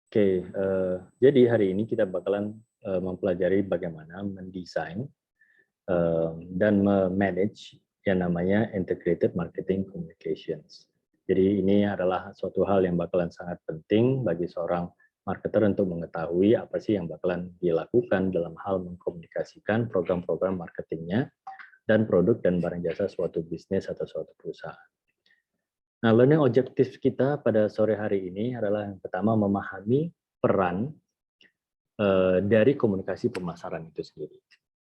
Oke, jadi hari ini kita bakalan mempelajari bagaimana mendesain dan memanage yang namanya integrated marketing communications. Jadi ini adalah suatu hal yang bakalan sangat penting bagi seorang marketer untuk mengetahui apa sih yang bakalan dilakukan dalam hal mengkomunikasikan program-program marketingnya dan produk dan barang jasa suatu bisnis atau suatu perusahaan. Nah, learning objektif kita pada sore hari ini adalah yang pertama memahami peran dari komunikasi pemasaran itu sendiri.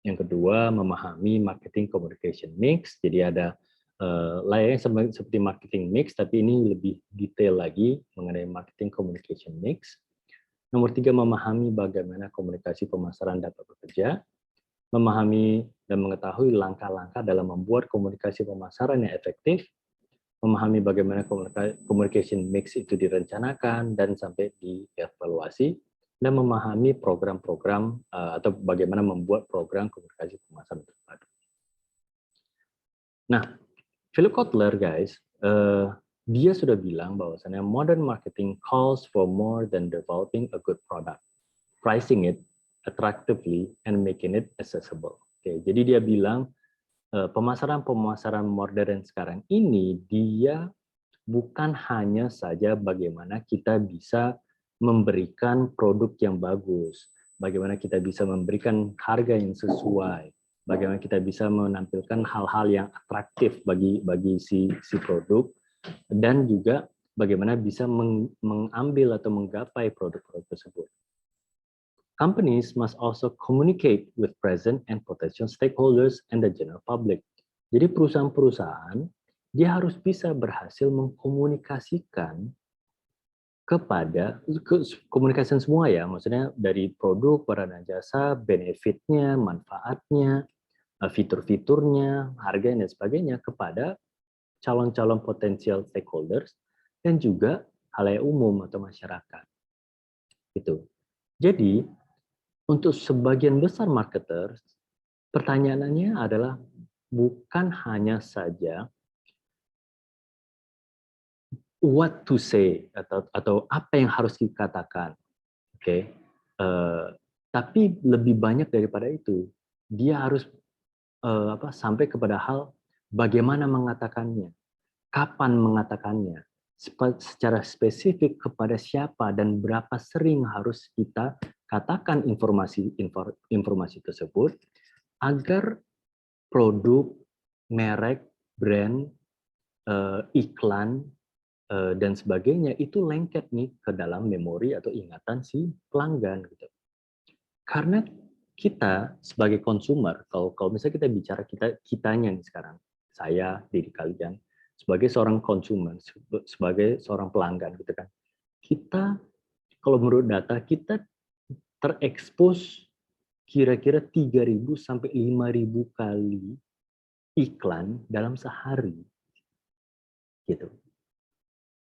Yang kedua, memahami marketing communication mix. Jadi ada layaknya seperti marketing mix, tapi ini lebih detail lagi mengenai marketing communication mix. Nomor tiga, memahami bagaimana komunikasi pemasaran dapat bekerja, memahami dan mengetahui langkah-langkah dalam membuat komunikasi pemasaran yang efektif, memahami bagaimana communication mix itu direncanakan dan sampai dievaluasi, dan memahami program-program atau bagaimana membuat program komunikasi pemasaran terpadu. Nah, Philip Kotler, guys, dia sudah bilang bahwasannya modern marketing calls for more than developing a good product, pricing it attractively and making it accessible. Oke, jadi dia bilang pemasaran modern sekarang ini dia bukan hanya saja bagaimana kita bisa memberikan produk yang bagus, bagaimana kita bisa memberikan harga yang sesuai, bagaimana kita bisa menampilkan hal-hal yang atraktif bagi si produk, dan juga bagaimana bisa mengambil atau menggapai produk-produk tersebut. Companies must also communicate with present and potential stakeholders and the general public. Jadi perusahaan-perusahaan dia harus bisa berhasil mengkomunikasikan kepada komunikasi semua ya, maksudnya dari produk, barang dan jasa, benefitnya, manfaatnya, fitur-fiturnya, harga dan sebagainya kepada calon-calon potensial stakeholders dan juga halayak umum atau masyarakat. Gitu. Jadi untuk sebagian besar marketer, pertanyaannya adalah bukan hanya saja what to say atau apa yang harus dikatakan, oke? Tapi lebih banyak daripada itu, dia harus sampai kepada hal bagaimana mengatakannya, kapan mengatakannya, secara spesifik kepada siapa dan berapa sering harus kita katakan informasi tersebut agar produk, merek, brand, iklan, dan sebagainya itu lengket nih ke dalam memori atau ingatan si pelanggan gitu. Karena kita sebagai konsumer, kalau misalnya kita bicara kitanya nih sekarang, saya, diri kalian, sebagai seorang konsumen, sebagai seorang pelanggan gitu kan, kita kalau menurut data kita terekspos kira-kira 3.000 sampai 5.000 kali iklan dalam sehari. Gitu.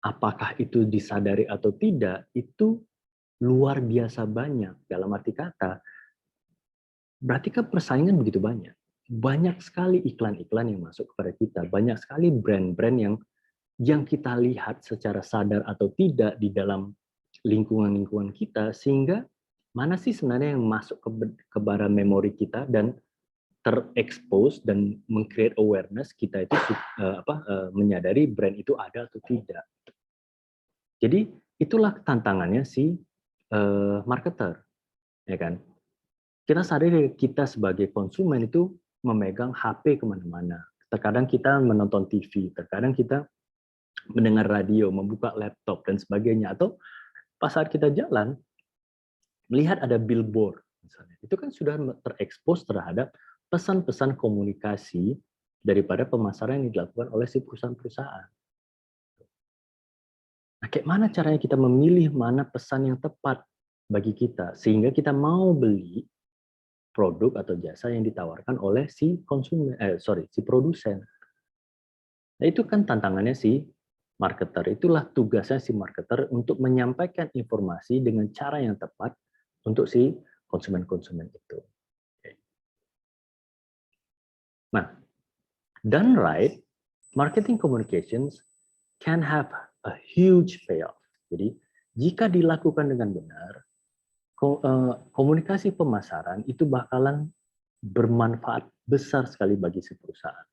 Apakah itu disadari atau tidak, itu luar biasa banyak. Dalam arti kata, berarti kan persaingan begitu banyak. Banyak sekali iklan-iklan yang masuk kepada kita. Banyak sekali brand-brand yang kita lihat secara sadar atau tidak di dalam lingkungan-lingkungan kita, sehingga mana sih sebenarnya yang masuk ke bara memori kita dan terekspos dan meng-create awareness kita itu menyadari brand itu ada atau tidak. Jadi itulah tantangannya si marketer, ya kan? Kita sadari kita sebagai konsumen itu memegang HP kemana-mana. Terkadang kita menonton TV, terkadang kita mendengar radio, membuka laptop dan sebagainya. Atau pas saat kita jalan melihat ada billboard, misalnya, itu kan sudah terekspos terhadap pesan-pesan komunikasi daripada pemasaran yang dilakukan oleh si perusahaan-perusahaan. Nah, kayak mana caranya kita memilih mana pesan yang tepat bagi kita sehingga kita mau beli produk atau jasa yang ditawarkan oleh si produsen. Nah, itu kan tantangannya si marketer. Itulah tugasnya si marketer untuk menyampaikan informasi dengan cara yang tepat untuk si konsumen-konsumen itu. Nah, done right, marketing communications can have a huge payoff. Jadi Jika dilakukan dengan benar, komunikasi pemasaran itu bakalan bermanfaat besar sekali bagi si perusahaan.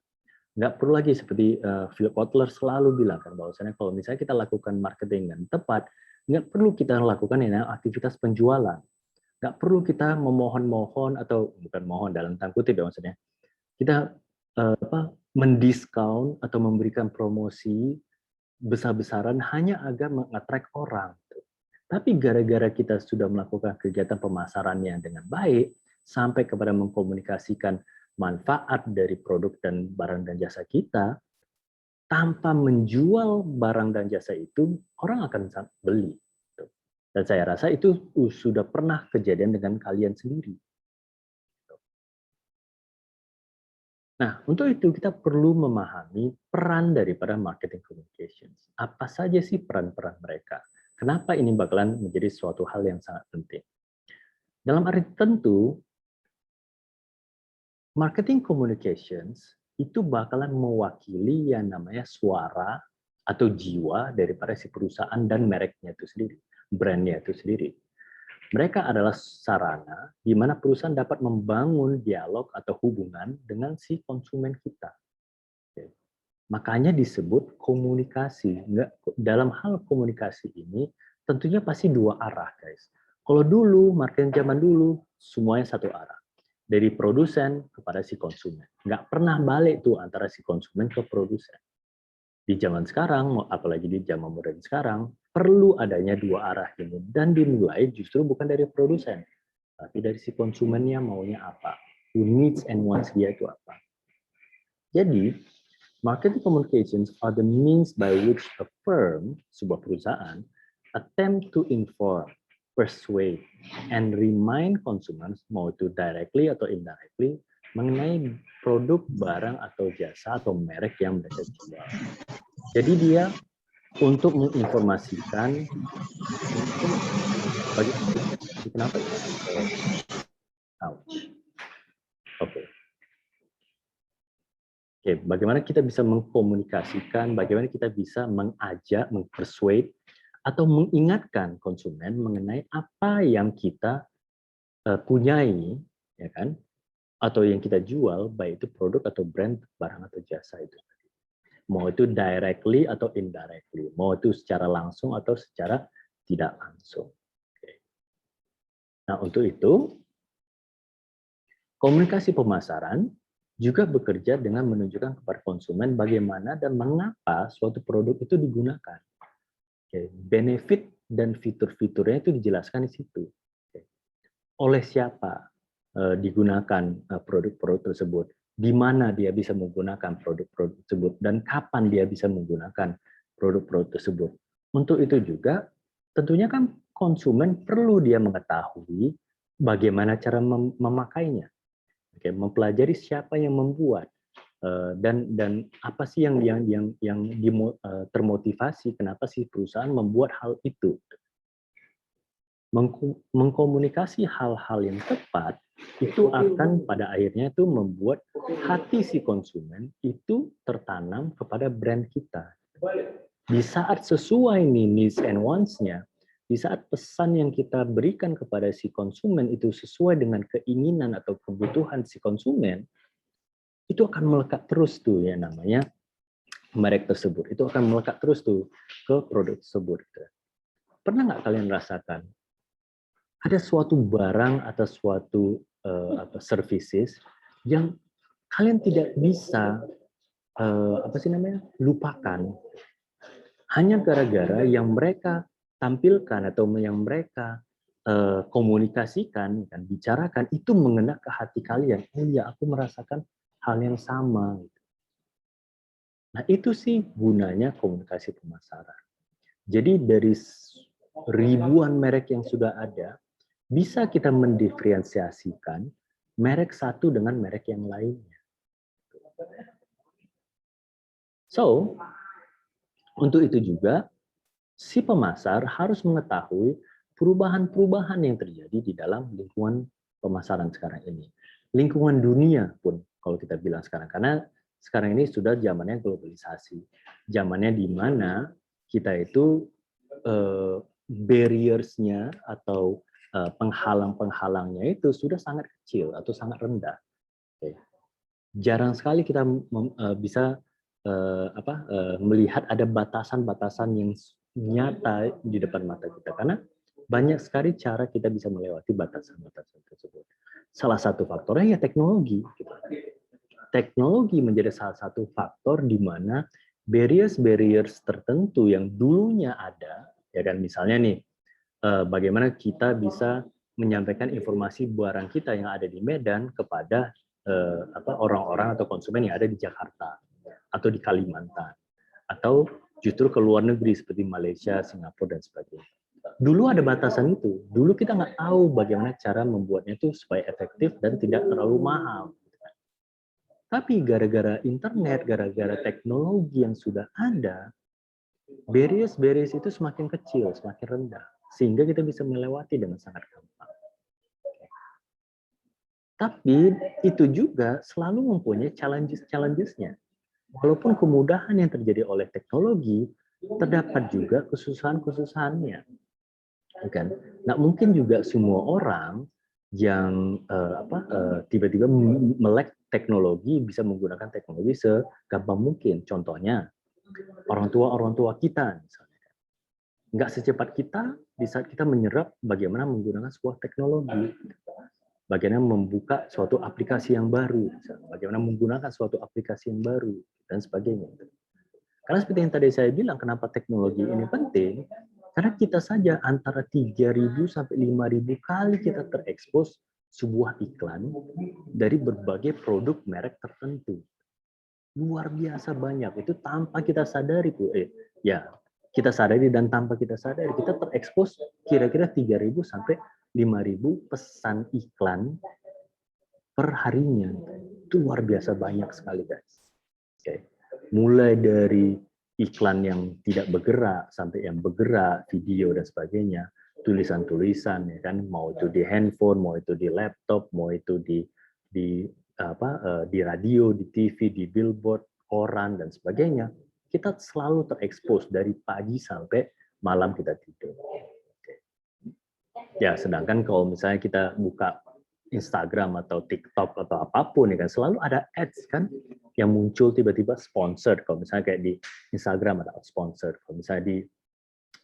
Nggak perlu lagi seperti Phil Kotler selalu bilang kan, bahwasanya kalau misalnya kita lakukan marketing dengan tepat, nggak perlu kita lakukan aktivitas penjualan. Nggak perlu kita memohon-mohon, atau bukan mohon dalam tanda kutip ya maksudnya, kita mendiskon atau memberikan promosi besar-besaran hanya agar mengattract orang. Tapi gara-gara kita sudah melakukan kegiatan pemasarannya dengan baik, sampai kepada mengkomunikasikan manfaat dari produk dan barang dan jasa kita, tanpa menjual barang dan jasa itu, orang akan beli. Dan saya rasa itu sudah pernah kejadian dengan kalian sendiri. Nah, untuk itu kita perlu memahami peran daripada marketing communications. Apa saja sih peran-peran mereka? Kenapa ini bakalan menjadi suatu hal yang sangat penting? Dalam arti tentu, marketing communications itu bakalan mewakili yang namanya suara atau jiwa daripada si perusahaan dan mereknya itu sendiri, brandnya itu sendiri. Mereka adalah sarana di mana perusahaan dapat membangun dialog atau hubungan dengan si konsumen kita. Makanya disebut komunikasi. Dalam hal komunikasi ini tentunya pasti dua arah, guys. Kalau dulu, marketing zaman dulu, semuanya satu arah. Dari produsen kepada si konsumen. Nggak pernah balik tuh antara si konsumen ke produsen. Di zaman sekarang, apalagi di zaman modern sekarang, perlu adanya dua arah ini. Dan dimulai justru bukan dari produsen, tapi dari si konsumennya maunya apa. Who needs and wants dia itu apa. Jadi, marketing communications are the means by which a firm, sebuah perusahaan, attempt to inform, persuade, and remind consumers, mau itu directly atau indirectly, mengenai produk, barang, atau jasa, atau merek yang mereka jual. Jadi dia untuk menginformasikan, kenapa? Oke. Oke, bagaimana kita bisa mengkomunikasikan, bagaimana kita bisa mengajak, mempersuade, atau mengingatkan konsumen mengenai apa yang kita punyai, ya kan? Atau yang kita jual, baik itu produk atau brand, barang atau jasa itu. Mau itu directly atau indirectly, mau itu secara langsung atau secara tidak langsung. Oke. Nah, untuk itu, komunikasi pemasaran juga bekerja dengan menunjukkan kepada konsumen bagaimana dan mengapa suatu produk itu digunakan. Oke. Benefit dan fitur-fiturnya itu dijelaskan di situ. Oke. Oleh siapa digunakan produk-produk tersebut, di mana dia bisa menggunakan produk-produk tersebut, dan kapan dia bisa menggunakan produk-produk tersebut. Untuk itu juga, tentunya kan konsumen perlu dia mengetahui bagaimana cara memakainya. Oke, mempelajari siapa yang membuat dan apa sih yang termotivasi kenapa sih perusahaan membuat hal itu. Mengkomunikasi hal-hal yang tepat itu akan pada akhirnya itu membuat hati si konsumen itu tertanam kepada brand kita. Di saat sesuai needs and wants-nya, di saat pesan yang kita berikan kepada si konsumen itu sesuai dengan keinginan atau kebutuhan si konsumen, itu akan melekat terus tuh ya namanya merek tersebut. Itu akan melekat terus tuh ke produk tersebut. Pernah nggak kalian rasakan ada suatu barang atau suatu services yang kalian tidak bisa lupakan hanya gara-gara yang mereka tampilkan atau yang mereka komunikasikan, bicarakan itu mengena ke hati kalian. Oh iya, aku merasakan hal yang sama. Nah itu sih gunanya komunikasi pemasaran. Jadi dari ribuan merek yang sudah ada, bisa kita mendiferensiasikan merek satu dengan merek yang lainnya. So, untuk itu juga, si pemasar harus mengetahui perubahan-perubahan yang terjadi di dalam lingkungan pemasaran sekarang ini. Lingkungan dunia pun, kalau kita bilang sekarang. Karena sekarang ini sudah zamannya globalisasi. Zamannya di mana kita itu barriers-nya atau penghalang-penghalangnya itu sudah sangat kecil atau sangat rendah. Oke. Jarang sekali kita bisa melihat ada batasan-batasan yang nyata di depan mata kita, karena banyak sekali cara kita bisa melewati batasan-batasan tersebut. Salah satu faktornya ya teknologi. Teknologi menjadi salah satu faktor di mana barriers tertentu yang dulunya ada, ya kan, misalnya nih, bagaimana kita bisa menyampaikan informasi barang kita yang ada di Medan kepada orang-orang atau konsumen yang ada di Jakarta atau di Kalimantan atau justru ke luar negeri seperti Malaysia, Singapura dan sebagainya. Dulu ada batasan itu. Dulu kita nggak tahu bagaimana cara membuatnya itu supaya efektif dan tidak terlalu mahal. Tapi gara-gara internet, gara-gara teknologi yang sudah ada, barriers itu semakin kecil, semakin rendah, sehingga kita bisa melewati dengan sangat gampang. Tapi itu juga selalu mempunyai challenges-nya. Walaupun kemudahan yang terjadi oleh teknologi, terdapat juga kesusahan-kesusahannya. Kan? Nah, mungkin juga semua orang yang tiba-tiba melek teknologi bisa menggunakan teknologi segampang mungkin. Contohnya, orang tua kita misalnya. Nggak secepat kita di saat kita menyerap bagaimana menggunakan sebuah teknologi. Bagaimana membuka suatu aplikasi yang baru, bagaimana menggunakan suatu aplikasi yang baru, dan sebagainya. Karena seperti yang tadi saya bilang, kenapa teknologi ini penting, karena kita saja antara 3.000 sampai 5.000 kali kita terekspos sebuah iklan dari berbagai produk merek tertentu. Luar biasa banyak, itu tanpa kita sadari. Kita sadari dan tanpa kita sadari, kita terekspos kira-kira 3.000 sampai 5.000 pesan iklan per harinya. Itu luar biasa banyak sekali, guys. Oke. Mulai dari iklan yang tidak bergerak sampai yang bergerak, video dan sebagainya, tulisan-tulisan, ya kan, mau itu di handphone, mau itu di laptop, mau itu di radio, di TV, di billboard, koran dan sebagainya. Kita selalu terekspos dari pagi sampai malam kita tidur. Ya, sedangkan kalau misalnya kita buka Instagram atau TikTok atau apapun, ya kan, selalu ada ads kan yang muncul tiba-tiba sponsored. Kalau misalnya kayak di Instagram ada sponsored, kalau misalnya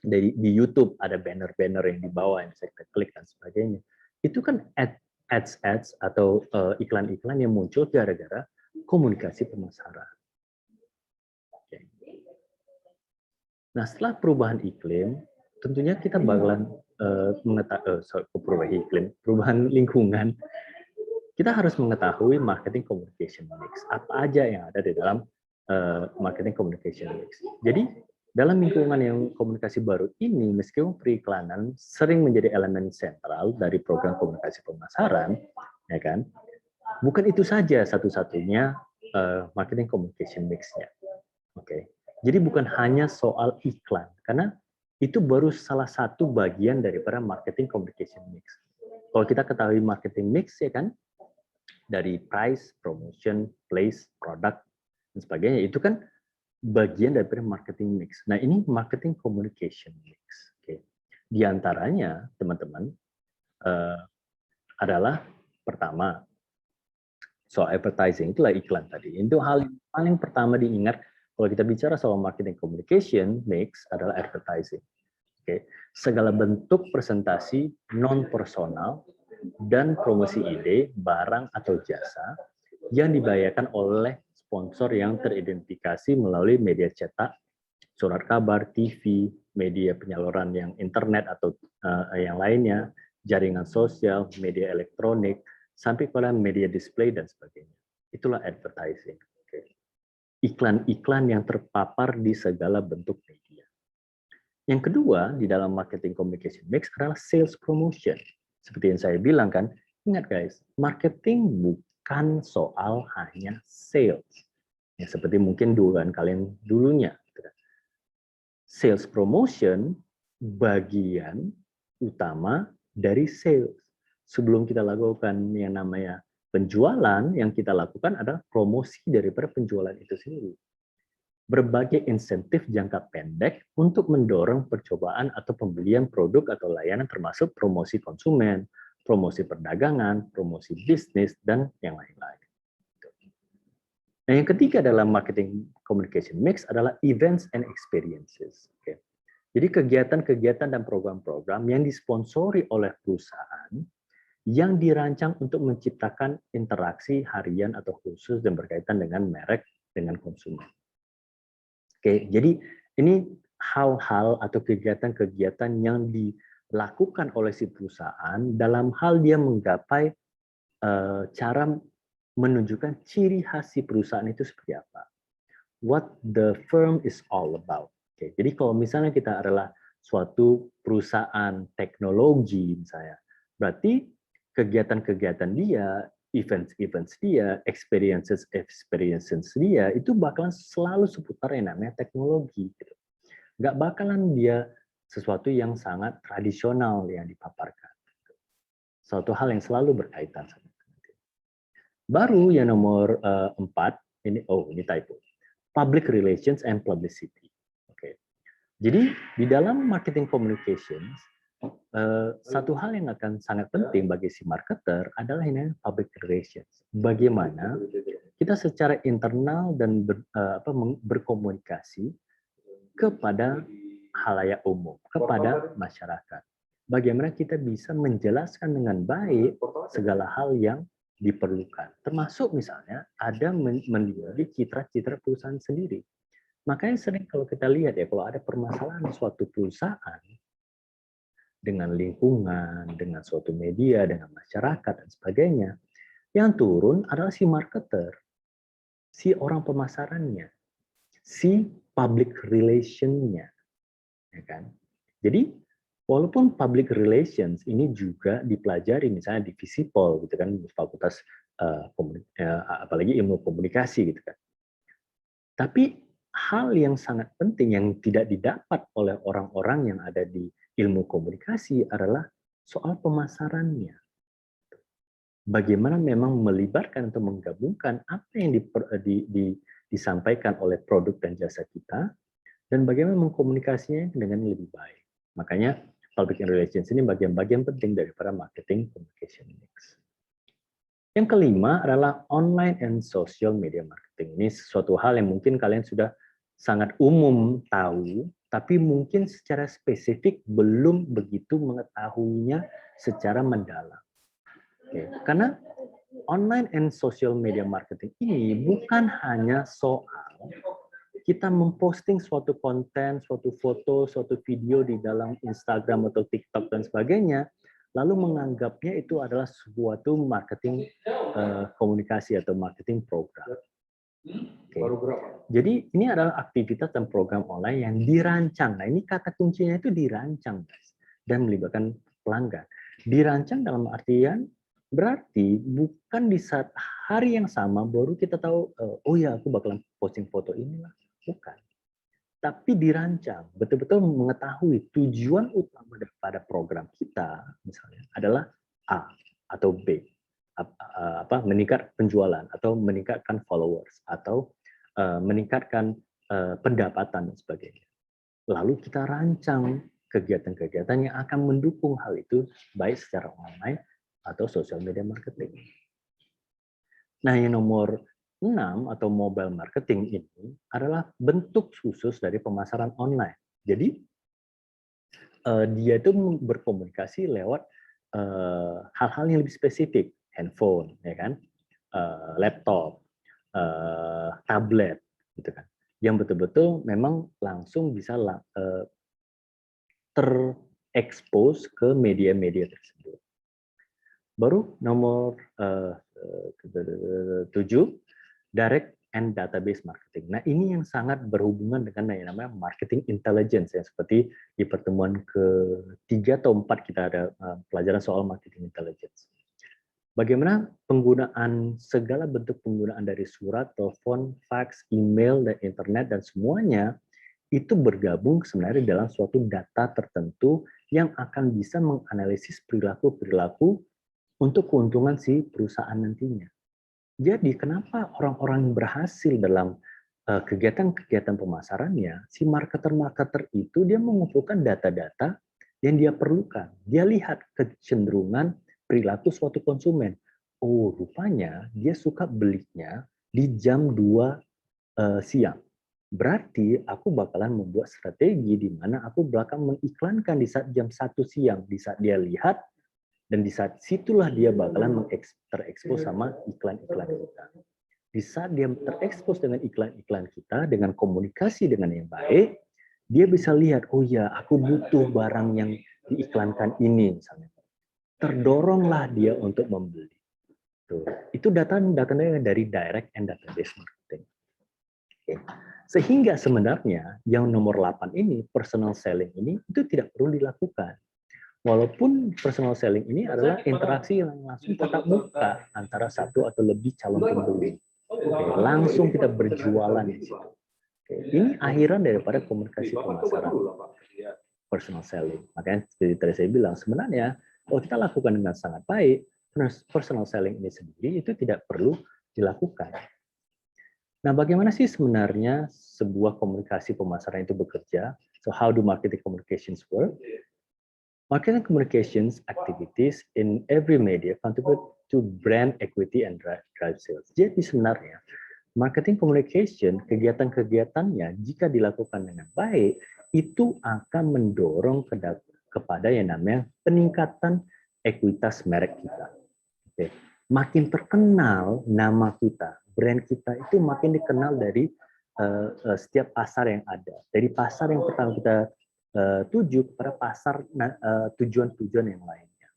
di YouTube ada banner-banner yang di bawah yang bisa kita klik dan sebagainya. Itu kan ads atau iklan-iklan yang muncul gara-gara komunikasi pemasaran. Okay. Nah, setelah perubahan iklim, tentunya kita bakalan perubahan lingkungan, kita harus mengetahui marketing communication mix. Apa aja yang ada di dalam marketing communication mix. Jadi, dalam lingkungan yang komunikasi baru ini, meskipun periklanan sering menjadi elemen sentral dari program komunikasi pemasaran, ya kan? Bukan itu saja satu-satunya marketing communication mix-nya. Oke. Jadi bukan hanya soal iklan, karena itu baru salah satu bagian daripada marketing communication mix. Kalau kita ketahui marketing mix, ya kan, dari price, promotion, place, product, dan sebagainya, itu kan bagian daripada marketing mix. Nah, ini marketing communication mix. Oke. Di antaranya, teman-teman, adalah pertama, soal advertising, itulah iklan tadi. Itu hal yang paling pertama diingat kalau kita bicara soal marketing communication mix adalah advertising. Oke. Segala bentuk presentasi non-personal dan promosi ide, barang atau jasa yang dibayarkan oleh sponsor yang teridentifikasi melalui media cetak, surat kabar, TV, media penyaluran yang internet atau yang lainnya, jaringan sosial, media elektronik, sampai pada media display dan sebagainya. Itulah advertising. Iklan-iklan yang terpapar di segala bentuk media. Yang kedua, di dalam marketing communication mix adalah sales promotion. Seperti yang saya bilang kan, ingat guys, marketing bukan soal hanya sales. Ya, seperti mungkin dugaan kalian dulunya. Sales promotion bagian utama dari sales. Sebelum kita lakukan yang namanya penjualan, yang kita lakukan adalah promosi daripada penjualan itu sendiri. berbagai insentif jangka pendek untuk mendorong percobaan atau pembelian produk atau layanan termasuk promosi konsumen, promosi perdagangan, promosi bisnis, dan yang lain-lain. Nah, yang ketiga dalam marketing communication mix adalah events and experiences. Oke. Jadi kegiatan-kegiatan dan program-program yang disponsori oleh perusahaan yang dirancang untuk menciptakan interaksi harian atau khusus dan berkaitan dengan merek dengan konsumen. Oke, jadi ini hal-hal atau kegiatan-kegiatan yang dilakukan oleh si perusahaan dalam hal dia menggapai cara menunjukkan ciri khas si perusahaan itu seperti apa. What the firm is all about. Oke, jadi kalau misalnya kita adalah suatu perusahaan teknologi misalnya, berarti kegiatan-kegiatan dia, events dia, experiences dia itu bakalan selalu seputar yang namanya teknologi. Gitu. Nggak bakalan dia sesuatu yang sangat tradisional yang dipaparkan. Suatu hal yang selalu berkaitan sama itu. Baru yang nomor 4, ini typo. Public relations and publicity. Oke. Jadi di dalam marketing communications, satu hal yang akan sangat penting bagi si marketer adalah ini public relations. Bagaimana kita secara internal dan berkomunikasi kepada halayak umum, kepada masyarakat. Bagaimana kita bisa menjelaskan dengan baik segala hal yang diperlukan. Termasuk misalnya ada melindungi citra-citra perusahaan sendiri. Makanya sering kalau kita lihat ya, kalau ada permasalahan suatu perusahaan dengan lingkungan, dengan suatu media, dengan masyarakat, dan sebagainya, yang turun adalah si marketer, si orang pemasarannya, si public relation-nya. Ya kan? Jadi, walaupun public relations ini juga dipelajari misalnya di Visipol gitu kan, fakultas apalagi ilmu komunikasi gitu kan. Tapi hal yang sangat penting yang tidak didapat oleh orang-orang yang ada di ilmu komunikasi adalah soal pemasarannya. Bagaimana memang melibatkan atau menggabungkan apa yang disampaikan oleh produk dan jasa kita dan bagaimana mengkomunikasinya dengan lebih baik. Makanya public relations ini bagian-bagian penting daripada marketing communication mix. Yang kelima adalah online and social media marketing. Ini sesuatu hal yang mungkin kalian sudah sangat umum tahu, tapi mungkin secara spesifik belum begitu mengetahuinya secara mendalam. Oke. Karena online and social media marketing ini bukan hanya soal kita memposting suatu konten, suatu foto, suatu video di dalam Instagram atau TikTok dan sebagainya, lalu menganggapnya itu adalah suatu marketing komunikasi atau marketing program. Okay. Jadi ini adalah aktivitas dan program online yang dirancang. Nah ini kata kuncinya itu dirancang, guys, dan melibatkan pelanggan. Dirancang dalam artian berarti bukan di saat hari yang sama baru kita tahu, oh ya aku bakalan posting foto inilah. Bukan. Tapi dirancang, betul-betul mengetahui tujuan utama daripada program kita, misalnya, adalah A atau B, meningkat penjualan, atau meningkatkan followers, atau meningkatkan pendapatan, dan sebagainya. Lalu kita rancang kegiatan-kegiatan yang akan mendukung hal itu, baik secara online atau social media marketing. Nah, yang nomor 6 atau mobile marketing ini adalah bentuk khusus dari pemasaran online. Jadi dia itu berkomunikasi lewat hal-hal yang lebih spesifik, handphone, ya kan, laptop, tablet, gitu kan, yang betul-betul memang langsung bisa terekspos ke media-media tersebut. Baru nomor 7, direct and database marketing. Nah, ini yang sangat berhubungan dengan yang namanya marketing intelligence, ya, seperti di pertemuan ke-3 atau 4 kita ada pelajaran soal marketing intelligence. Bagaimana penggunaan segala bentuk penggunaan dari surat, telepon, fax, email, dan internet, dan semuanya itu bergabung sebenarnya dalam suatu data tertentu yang akan bisa menganalisis perilaku-perilaku untuk keuntungan si perusahaan nantinya. Jadi kenapa orang-orang berhasil dalam kegiatan-kegiatan pemasarannya, si marketer-marketer itu dia mengumpulkan data-data yang dia perlukan. Dia lihat kecenderungan perilaku suatu konsumen. Oh, rupanya dia suka belinya di jam 2 siang. Berarti aku bakalan membuat strategi di mana aku bakal mengiklankan di saat jam 1 siang, di saat dia lihat, dan di saat situlah dia bakalan terekspos sama iklan-iklan kita. Di saat dia terekspos dengan iklan-iklan kita, dengan komunikasi dengan yang baik, dia bisa lihat, oh ya, aku butuh barang yang diiklankan ini, misalnya. Terdoronglah dia untuk membeli. Tuh. Itu datanya dari direct and database marketing. Oke. Sehingga sebenarnya yang nomor 8 ini, personal selling ini, itu tidak perlu dilakukan. Walaupun personal selling ini adalah interaksi yang langsung tatap muka antara satu atau lebih calon pembeli. Oke, langsung kita berjualan di situ. Oke, ini akhiran daripada komunikasi pemasaran personal selling. Makanya seperti tadi saya bilang, sebenarnya kalau kita lakukan dengan sangat baik, personal selling ini sendiri itu tidak perlu dilakukan. Nah, bagaimana sih sebenarnya sebuah komunikasi pemasaran itu bekerja? So, how do marketing communications work? Marketing communications activities in every media contribute to brand equity and drive sales. Jadi sebenarnya marketing communication, kegiatan-kegiatannya jika dilakukan dengan baik, itu akan mendorong kepada yang namanya peningkatan ekuitas merek kita. Oke. Makin terkenal nama kita, brand kita itu makin dikenal dari setiap pasar yang ada. Dari pasar yang pertama kita tuju kepada pasar tujuan-tujuan yang lainnya.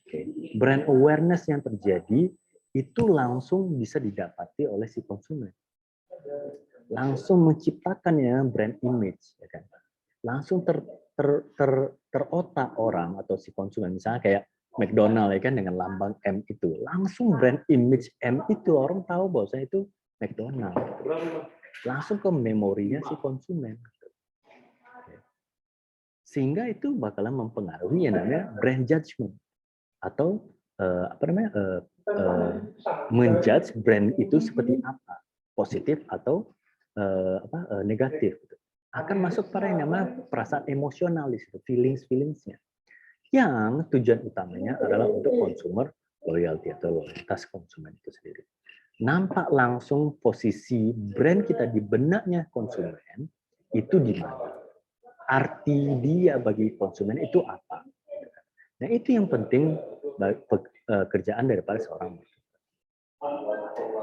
Okay. Brand awareness yang terjadi itu langsung bisa didapati oleh si konsumen. Langsung menciptakan ya brand image, ya kan? Langsung terotak orang atau si konsumen, misalnya kayak McDonald ya kan dengan lambang M itu, langsung brand image M itu orang tahu bahwasanya itu McDonald. Langsung ke memorinya si konsumen. Sehingga itu bakalan mempengaruhi yang namanya brand judgment atau menjudge brand itu seperti apa, positif atau negatif. Akan masuk pada yang namanya perasaan emosional di situ, feelingsnya. Yang tujuan utamanya adalah untuk consumer loyalty atau loyalitas konsumen itu sendiri. Nampak langsung posisi brand kita di benaknya konsumen itu di mana? Arti dia bagi konsumen itu apa? Nah, itu yang penting kerjaan daripada seorang marketer.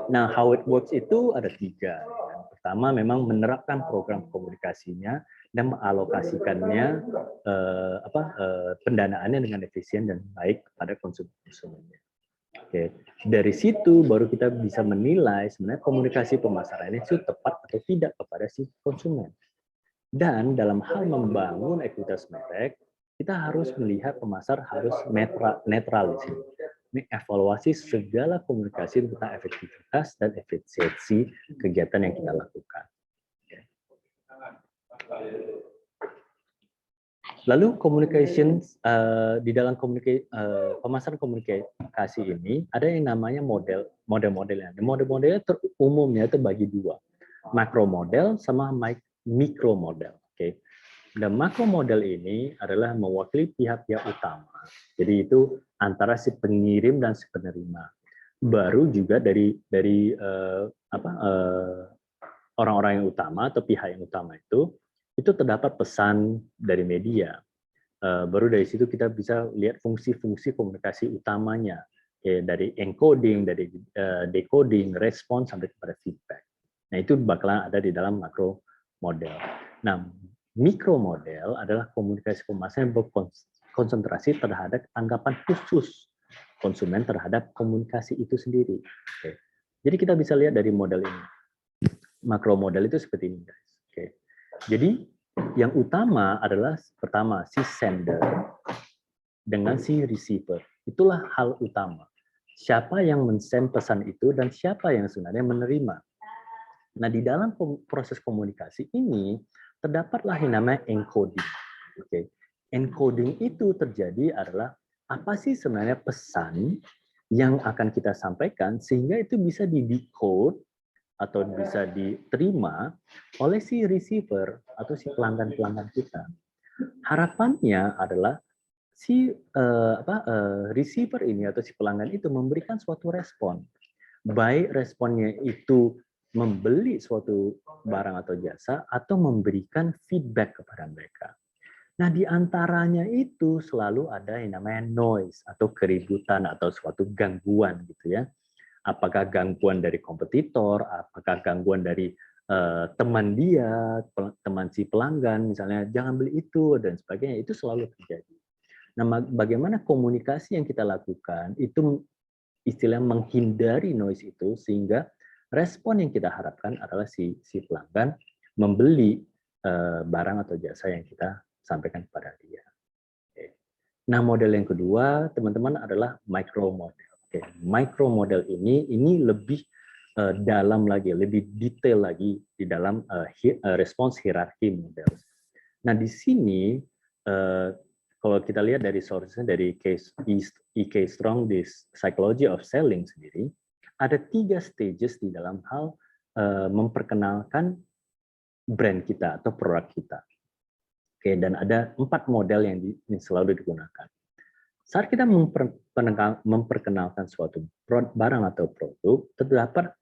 Nah, how it works itu ada 3. Pertama, memang menerapkan program komunikasinya dan mengalokasikannya pendanaannya dengan efisien dan baik kepada konsumennya. Oke, dari situ baru kita bisa menilai sebenarnya komunikasi pemasaran itu tepat atau tidak kepada si konsumen. Dan dalam hal membangun ekuitas merek, kita harus melihat pemasar harus netral di sini. Mengevaluasi segala komunikasi tentang efektivitas dan efisiensi kegiatan yang kita lakukan. Lalu di dalam pemasaran komunikasi ini ada yang namanya model-modelnya. Model-modelnya umumnya terbagi 2, makro model sama mikro model. Oke. Dan makro model ini adalah mewakili pihak-pihak utama. Jadi itu antara si pengirim dan si penerima. Baru juga dari orang-orang yang utama atau pihak yang utama itu terdapat pesan dari media. Baru dari situ kita bisa lihat fungsi-fungsi komunikasi utamanya, dari encoding, dari decoding, respon sampai kepada feedback. Nah itu bakalan ada di dalam makro model. Nah mikro model adalah komunikasi pemasaran yang berkonsentrasi terhadap tanggapan khusus konsumen terhadap komunikasi itu sendiri. Oke. Jadi kita bisa lihat dari model ini. Makro model itu seperti ini, guys. Oke. Jadi yang utama adalah pertama si sender dengan si receiver. Itulah hal utama. Siapa yang men-send pesan itu dan siapa yang sebenarnya menerima. Nah, di dalam proses komunikasi ini terdapatlah yang namanya encoding. Oke. Encoding itu terjadi adalah apa sih sebenarnya pesan yang akan kita sampaikan sehingga itu bisa di-decode atau bisa diterima oleh si receiver atau si pelanggan-pelanggan kita. Harapannya adalah si receiver ini atau si pelanggan itu memberikan suatu respon. Baik responnya itu membeli suatu barang atau jasa atau memberikan feedback kepada mereka. Nah, di antaranya itu selalu ada yang namanya noise atau keributan atau suatu gangguan gitu ya. Apakah gangguan dari kompetitor, apakah gangguan dari teman dia, teman si pelanggan, misalnya jangan beli itu dan sebagainya, itu selalu terjadi. Nah, bagaimana komunikasi yang kita lakukan itu istilah menghindari noise itu sehingga respon yang kita harapkan adalah si pelanggan membeli barang atau jasa yang kita sampaikan kepada dia. Nah, model yang kedua, teman-teman, adalah micro model. Micro model ini lebih dalam lagi, lebih detail lagi di dalam respons hierarki model. Nah, di sini kalau kita lihat dari source-nya dari E.K. Strong di Psychology of Selling sendiri, ada 3 stages di dalam hal memperkenalkan brand kita atau produk kita. Dan ada 4 model yang selalu digunakan. Saat kita memperkenalkan suatu barang atau produk, terdapat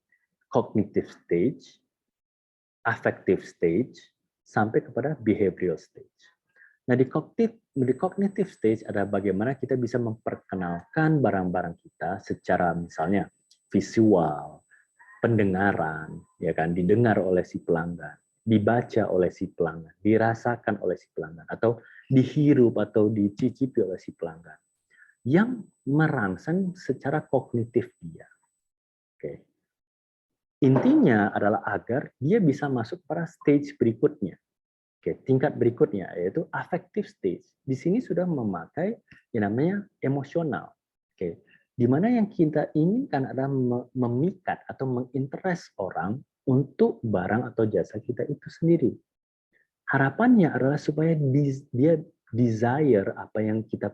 cognitive stage, affective stage, sampai kepada behavioral stage. Nah, di cognitive stage adalah bagaimana kita bisa memperkenalkan barang-barang kita secara misalnya visual, pendengaran, ya kan, didengar oleh si pelanggan, dibaca oleh si pelanggan, dirasakan oleh si pelanggan, atau dihirup atau dicicipi oleh si pelanggan, yang merangsang secara kognitif dia. Oke. Intinya adalah agar dia bisa masuk pada stage berikutnya. Oke, tingkat berikutnya yaitu affective stage. Di sini sudah memakai yang namanya emosional. Oke, di mana yang kita inginkan adalah memikat atau menginterest orang untuk barang atau jasa kita itu sendiri. Harapannya adalah supaya dia desire apa yang kita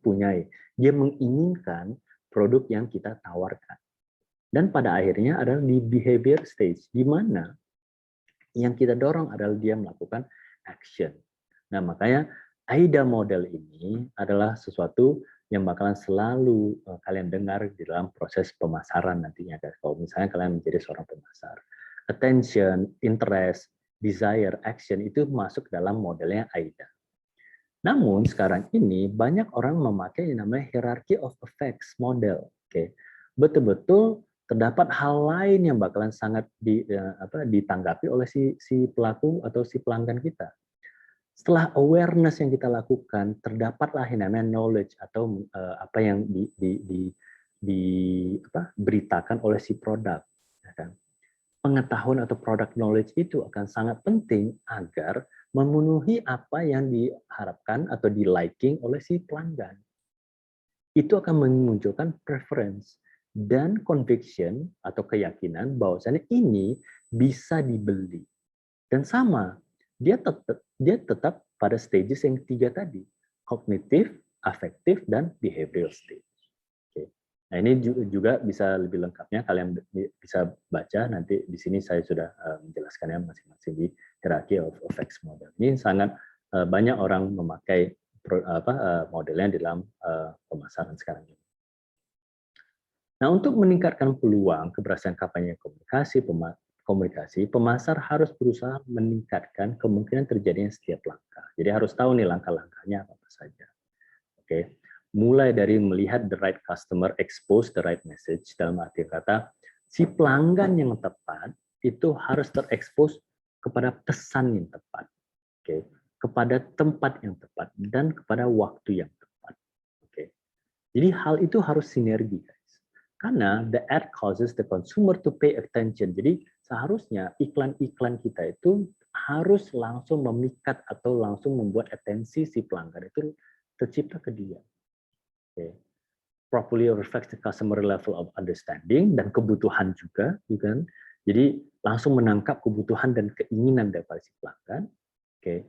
punyai. Dia menginginkan produk yang kita tawarkan. Dan pada akhirnya adalah di behavior stage, di mana yang kita dorong adalah dia melakukan action. Nah, makanya AIDA model ini adalah sesuatu yang bakalan selalu kalian dengar di dalam proses pemasaran nantinya, guys. Kalau misalnya kalian menjadi seorang pemasar. Attention, interest, desire, action itu masuk dalam modelnya AIDA. Namun sekarang ini banyak orang memakai yang namanya hierarchy of effects model. Oke, betul-betul terdapat hal lain yang bakalan sangat ditanggapi oleh si pelaku atau si pelanggan kita. Setelah awareness yang kita lakukan, terdapatlah yang namanya knowledge atau apa yang diberitakan oleh si produk. Ya kan? Pengetahuan atau product knowledge itu akan sangat penting agar memenuhi apa yang diharapkan atau di-liking oleh si pelanggan. Itu akan memunculkan preference dan conviction atau keyakinan bahwasannya ini bisa dibeli. Dan sama, dia tetap pada stages yang 3 tadi, kognitif, afektif, dan behavioral stage. Nah, ini juga bisa lebih lengkapnya kalian bisa baca nanti di sini saya sudah menjelaskannya masing-masing di hierarchy of effects model. Ini sangat banyak orang memakai modelnya di dalam pemasaran sekarang ini. Nah, untuk meningkatkan peluang keberhasilan kampanye komunikasi, pemasar harus berusaha meningkatkan kemungkinan terjadinya setiap langkah. Jadi harus tahu nih langkah-langkahnya apa saja. Oke. Mulai dari melihat the right customer, expose the right message, dalam arti kata, si pelanggan yang tepat itu harus terekspos kepada pesan yang tepat, okay, kepada tempat yang tepat, dan kepada waktu yang tepat. Okay. Jadi hal itu harus sinergi, guys. Karena the ad causes the consumer to pay attention. Jadi seharusnya iklan-iklan kita itu harus langsung memikat atau langsung membuat atensi si pelanggan itu tercipta ke dia. Okay. Properly reflects the customer level of understanding dan kebutuhan juga, kan? Jadi langsung menangkap kebutuhan dan keinginan daripada si pelanggan. Okay.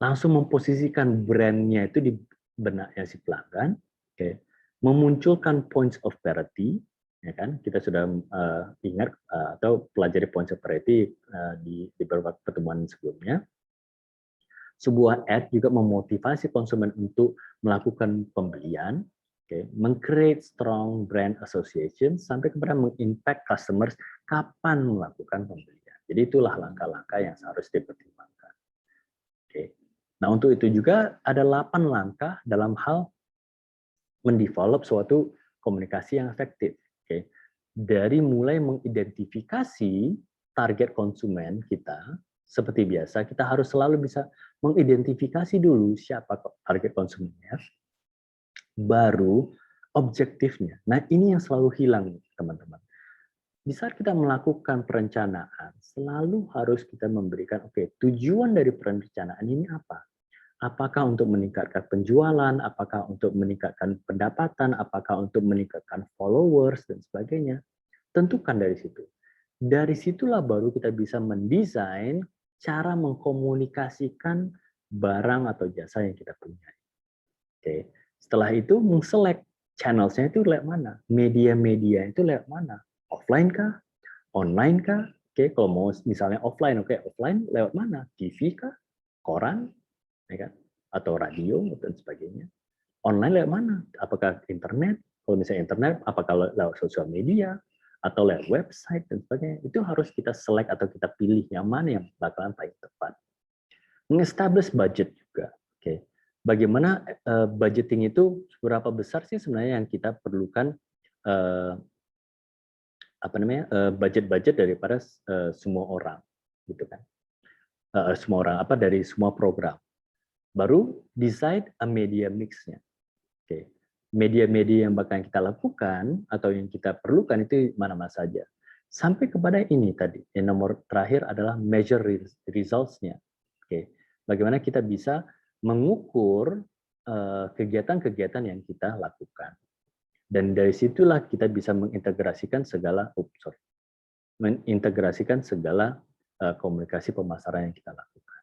Langsung memposisikan brandnya itu di benaknya si pelanggan. Okay. Memunculkan points of parity ya kan? Kita sudah ingat atau pelajari points of priority di beberapa pertemuan sebelumnya. Sebuah ad juga memotivasi konsumen untuk melakukan pembelian, meng-create strong brand association sampai kepada mengimpact customers kapan melakukan pembelian. Jadi itulah langkah-langkah yang harus dipertimbangkan. Nah, untuk itu juga ada 8 langkah dalam hal mendevelop suatu komunikasi yang efektif. Dari mulai mengidentifikasi target konsumen kita, seperti biasa, kita harus selalu bisa mengidentifikasi dulu siapa target konsumennya, baru objektifnya. Nah, ini yang selalu hilang, teman-teman. Di saat kita melakukan perencanaan, selalu harus kita memberikan, tujuan dari perencanaan ini apa? Apakah untuk meningkatkan penjualan, apakah untuk meningkatkan pendapatan, apakah untuk meningkatkan followers, dan sebagainya. Tentukan dari situ. Dari situlah baru kita bisa mendesain cara mengkomunikasikan barang atau jasa yang kita punya. Setelah itu, meng-select channels-nya itu lewat mana? Media-media itu lewat mana? Offline kah? Online kah? Kalau mau misalnya offline, offline lewat mana? TV kah? Koran? Ya kan? Atau radio dan sebagainya. Online lewat mana? Apakah internet? Kalau misalnya internet, apakah lewat sosial media atau lewat website dan sebagainya? Itu harus kita select atau kita pilih yang mana yang bakalan paling tepat. Meng-establish budget juga. Bagaimana budgeting itu seberapa besar sih sebenarnya yang kita perlukan budget-budget daripada semua orang, gitu kan? Semua orang dari semua program. Baru decide a media mix-nya. Media-media yang bakal kita lakukan atau yang kita perlukan itu mana-mana saja. Sampai kepada ini tadi, yang nomor terakhir adalah measure results-nya. Bagaimana kita bisa mengukur kegiatan-kegiatan yang kita lakukan. Dan dari situlah kita bisa mengintegrasikan segala komunikasi pemasaran yang kita lakukan.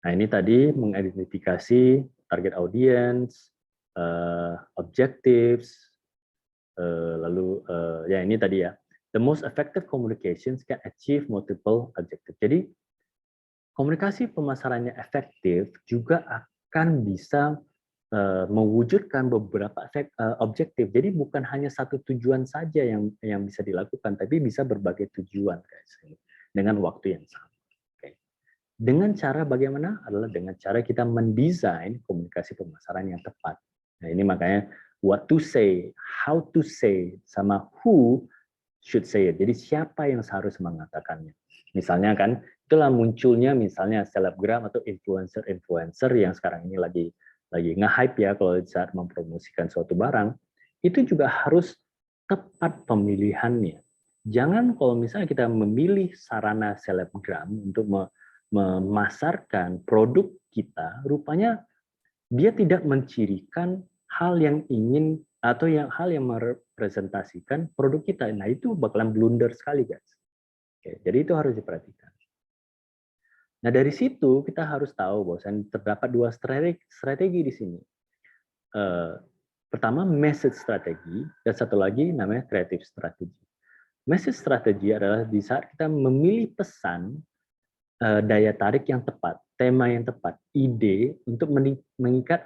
Nah, ini tadi mengidentifikasi target audience, objectives, lalu ya ini tadi ya, the most effective communications can achieve multiple objectives. Jadi komunikasi pemasarannya efektif juga akan bisa mewujudkan beberapa objektif. Jadi bukan hanya satu tujuan saja yang bisa dilakukan, tapi bisa berbagai tujuan, guys, dengan waktu yang sama. Dengan cara bagaimana? Adalah dengan cara kita mendesain komunikasi pemasaran yang tepat. Nah, ini makanya what to say, how to say, sama who should say it. Jadi siapa yang seharusnya mengatakannya. Misalnya kan, itulah munculnya misalnya selebgram atau influencer yang sekarang ini lagi nge-hype ya kalau saat mempromosikan suatu barang. Itu juga harus tepat pemilihannya. Jangan kalau misalnya kita memilih sarana selebgram untuk memasarkan produk kita, rupanya dia tidak mencirikan hal yang ingin atau hal yang merepresentasikan produk kita. Nah, itu bakalan blunder sekali, guys. Jadi itu harus diperhatikan. Nah, dari situ kita harus tahu bahwa terdapat 2 strategi di sini. Pertama, message strategi, dan satu lagi namanya creative strategi. Message strategi adalah di saat kita memilih pesan, daya tarik yang tepat, tema yang tepat, ide untuk mengikat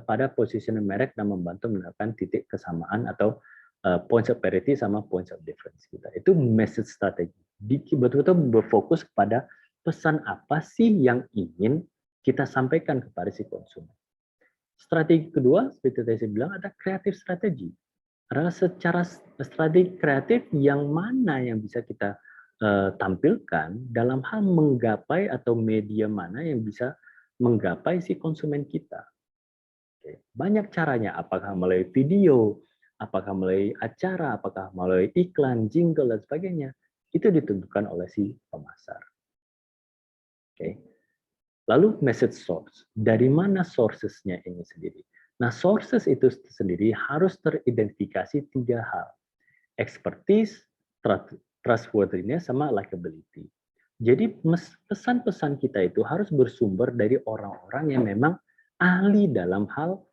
pada positioning merek dan membantu menemukan titik kesamaan atau points of parity sama points of difference kita. Itu message strategi. Betul-betul berfokus kepada pesan apa sih yang ingin kita sampaikan kepada si konsumen. Strategi kedua, seperti tadi saya bilang, ada creative strategi. Adalah secara strategi kreatif yang mana yang bisa kita tampilkan dalam hal menggapai atau media mana yang bisa menggapai si konsumen kita. Banyak caranya, apakah melalui video, apakah melalui acara, apakah melalui iklan, jingle, dan sebagainya. Itu ditentukan oleh si pemasar. Lalu message source. Dari mana sources-nya ini sendiri? Nah, sources itu sendiri harus teridentifikasi 3 hal. Expertise, trustworthiness, sama likability. Jadi pesan-pesan kita itu harus bersumber dari orang-orang yang memang ahli dalam hal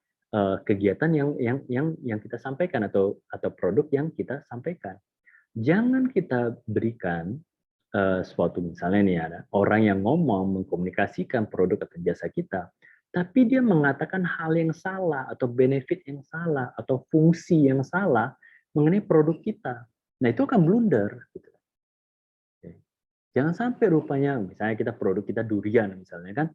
kegiatan yang kita sampaikan atau produk yang kita sampaikan. Jangan kita berikan suatu, misalnya nih ada orang yang ngomong mengkomunikasikan produk atau jasa kita, tapi dia mengatakan hal yang salah atau benefit yang salah atau fungsi yang salah mengenai produk kita. Nah, itu akan blunder gitu. Jangan sampai rupanya misalnya kita produk kita durian misalnya kan,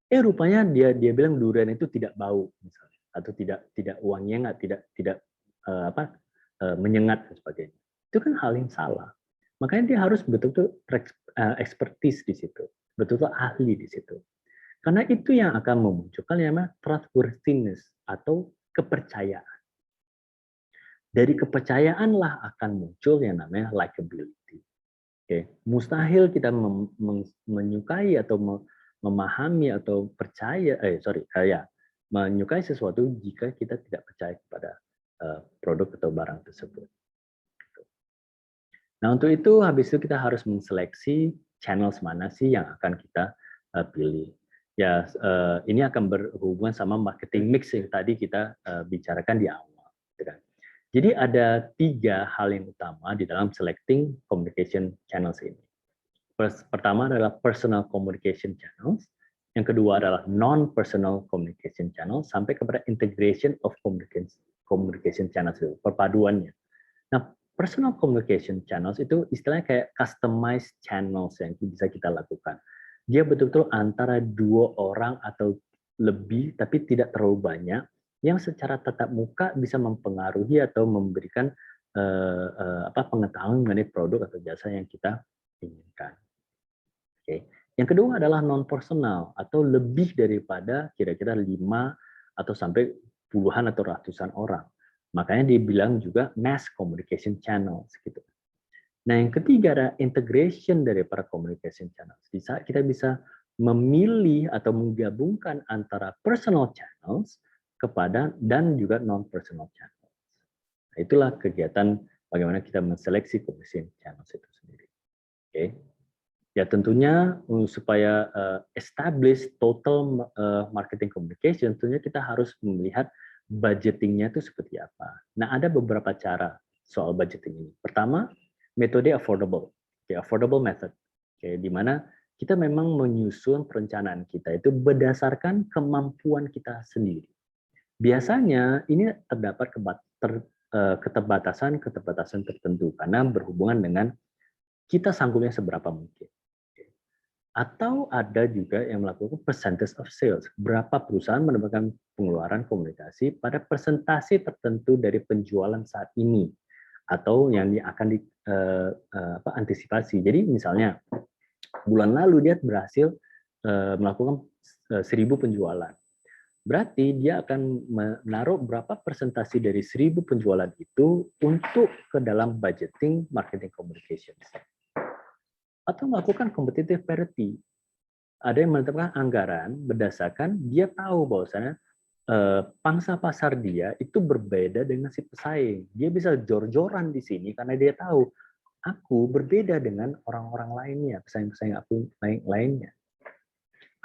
rupanya dia bilang durian itu tidak bau misalnya, atau tidak wanginya nggak tidak menyengat dan sebagainya. Itu kan hal yang salah. Makanya dia harus betul-betul expertise di situ, betul-betul ahli di situ. Karena itu yang akan memunculkan yang namanya trustworthiness atau kepercayaan. Dari kepercayaanlah akan muncul yang namanya likability. Mustahil kita menyukai atau memahami atau percaya, menyukai sesuatu jika kita tidak percaya kepada produk atau barang tersebut. Nah, untuk itu habis itu kita harus menseleksi channel mana sih yang akan kita pilih. Ya, ini akan berhubungan sama marketing mix yang tadi kita bicarakan di awal. Jadi ada 3 hal yang utama di dalam selecting communication channels ini. Pertama adalah personal communication channels, yang kedua adalah non-personal communication channels, sampai kepada integration of communication channels itu, perpaduannya. Nah, personal communication channels itu istilahnya kayak customized channels yang bisa kita lakukan. Dia betul-betul antara 2 orang atau lebih, tapi tidak terlalu banyak, yang secara tatap muka bisa mempengaruhi atau memberikan pengetahuan mengenai produk atau jasa yang kita inginkan. Oke. Yang kedua adalah non-personal atau lebih daripada kira-kira 5 atau sampai puluhan atau ratusan orang. Makanya dibilang juga mass communication channels gitu. Nah, yang ketiga adalah integration dari para communication channels. Bisa kita bisa memilih atau menggabungkan antara personal channels kepada dan juga non-personal channels. Nah, itulah kegiatan bagaimana kita menseleksi communication channels itu sendiri. Oke. Ya tentunya supaya establish total marketing communication, tentunya kita harus melihat budgetingnya itu seperti apa. Nah, ada beberapa cara soal budgeting ini. Pertama, metode affordable, affordable method, di mana kita memang menyusun perencanaan kita itu berdasarkan kemampuan kita sendiri. Biasanya ini terdapat keterbatasan tertentu karena berhubungan dengan kita sanggupnya seberapa mungkin. Atau ada juga yang melakukan percentage of sales. Berapa perusahaan mendapatkan pengeluaran komunikasi pada persentase tertentu dari penjualan saat ini, atau yang akan antisipasi. Jadi misalnya bulan lalu dia berhasil melakukan 1.000 penjualan. Berarti dia akan menaruh berapa persentase dari 1.000 penjualan itu untuk ke dalam budgeting marketing communications. Atau melakukan competitive parity. Ada yang menetapkan anggaran berdasarkan dia tahu bahwasanya pangsa pasar dia itu berbeda dengan si pesaing. Dia bisa jor-joran di sini karena dia tahu aku berbeda dengan orang-orang lainnya, pesaing-pesaing aku lainnya.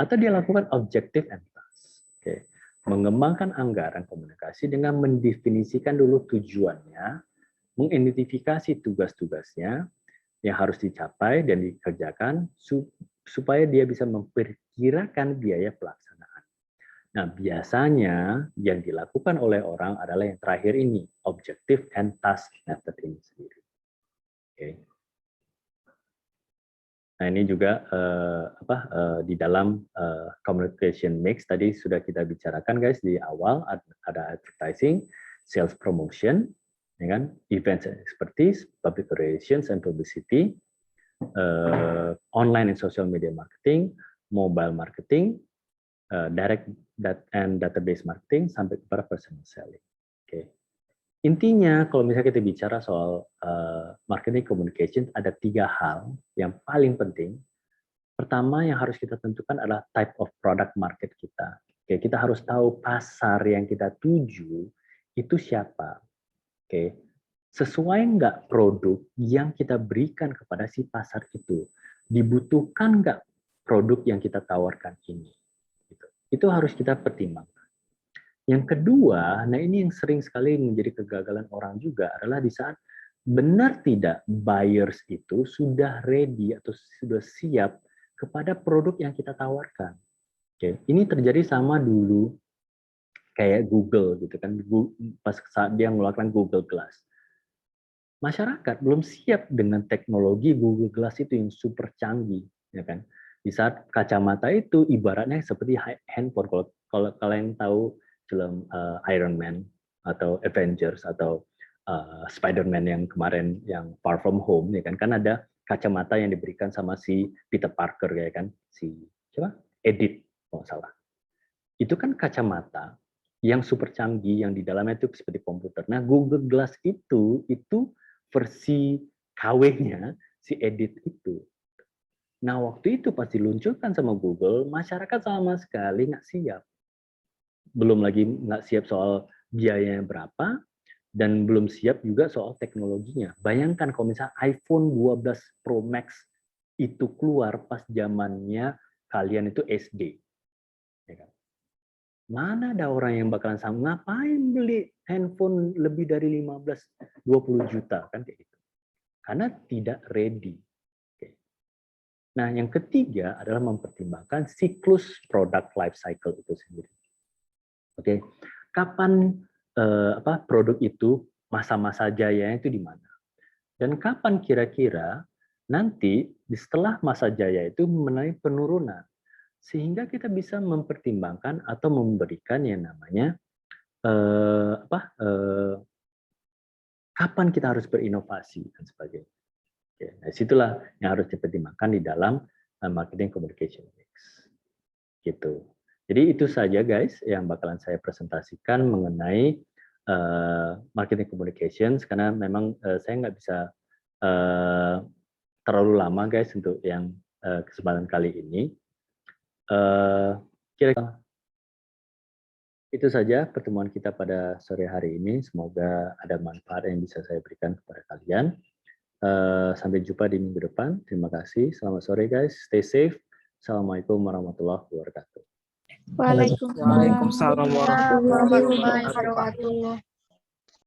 Atau dia lakukan objective and task. Oke. Mengembangkan anggaran komunikasi dengan mendefinisikan dulu tujuannya, mengidentifikasi tugas-tugasnya yang harus dicapai dan dikerjakan supaya dia bisa memperkirakan biaya pelaksanaan. Nah, biasanya yang dilakukan oleh orang adalah yang terakhir ini, objective and task method ini sendiri. Oke. Nah, ini juga di dalam communication mix tadi sudah kita bicarakan guys di awal, ada advertising, sales promotion, ya kan? Events and expertise, public relations and publicity, online and social media marketing, mobile marketing, direct and database marketing, sampai kepada personal selling. Oke. Intinya kalau misalnya kita bicara soal marketing communication, ada 3 hal yang paling penting. Pertama yang harus kita tentukan adalah type of product market kita. Oke, kita harus tahu pasar yang kita tuju itu siapa. Oke, sesuai nggak produk yang kita berikan kepada si pasar itu? Dibutuhkan nggak produk yang kita tawarkan ini? Itu harus kita pertimbangkan. Yang kedua, nah ini yang sering sekali menjadi kegagalan orang juga adalah di saat benar tidak buyers itu sudah ready atau sudah siap kepada produk yang kita tawarkan. Oke, ini terjadi sama dulu kayak Google gitu kan, pas saat dia mengeluarkan Google Glass. Masyarakat belum siap dengan teknologi Google Glass itu yang super canggih, ya kan? Di saat kacamata itu ibaratnya seperti handphone. Kalau kalian tahu film Iron Man atau Avengers atau Spider-Man yang kemarin yang Far From Home, ya kan ada kacamata yang diberikan sama si Peter Parker, ya kan, si siapa? Edith, kalau salah. Itu kan kacamata yang super canggih, yang di dalamnya itu seperti komputer. Nah, Google Glass itu versi KW-nya si Edit itu. Nah, waktu itu pas diluncurkan sama Google, masyarakat sama sekali nggak siap. Belum lagi nggak siap soal biayanya berapa, dan belum siap juga soal teknologinya. Bayangkan kalau misalnya iPhone 12 Pro Max itu keluar pas zamannya kalian itu SD. Ya kan? Mana ada orang yang bakalan sanggup, ngapain beli handphone lebih dari 15-20 juta, kan kayak gitu. Karena tidak ready. Nah, yang ketiga adalah mempertimbangkan siklus product life cycle itu sendiri. Oke, kapan produk itu masa-masa jayanya itu di mana? Dan kapan kira-kira nanti setelah masa jaya itu mengalami penurunan, sehingga kita bisa mempertimbangkan atau memberikan yang namanya kapan kita harus berinovasi dan sebagainya. Oke, nah, situlah yang harus dipertimbangkan di dalam marketing communication mix. Gitu. Jadi itu saja guys yang bakalan saya presentasikan mengenai marketing communications, karena memang saya nggak bisa terlalu lama guys untuk yang kesempatan kali ini. Kira-kira itu saja pertemuan kita pada sore hari ini. Semoga ada manfaat yang bisa saya berikan kepada kalian. Sampai jumpa di minggu depan. Terima kasih. Selamat sore guys. Stay safe. Assalamualaikum warahmatullahi wabarakatuh. Waalaikumsalam warahmatullahi wabarakatuh.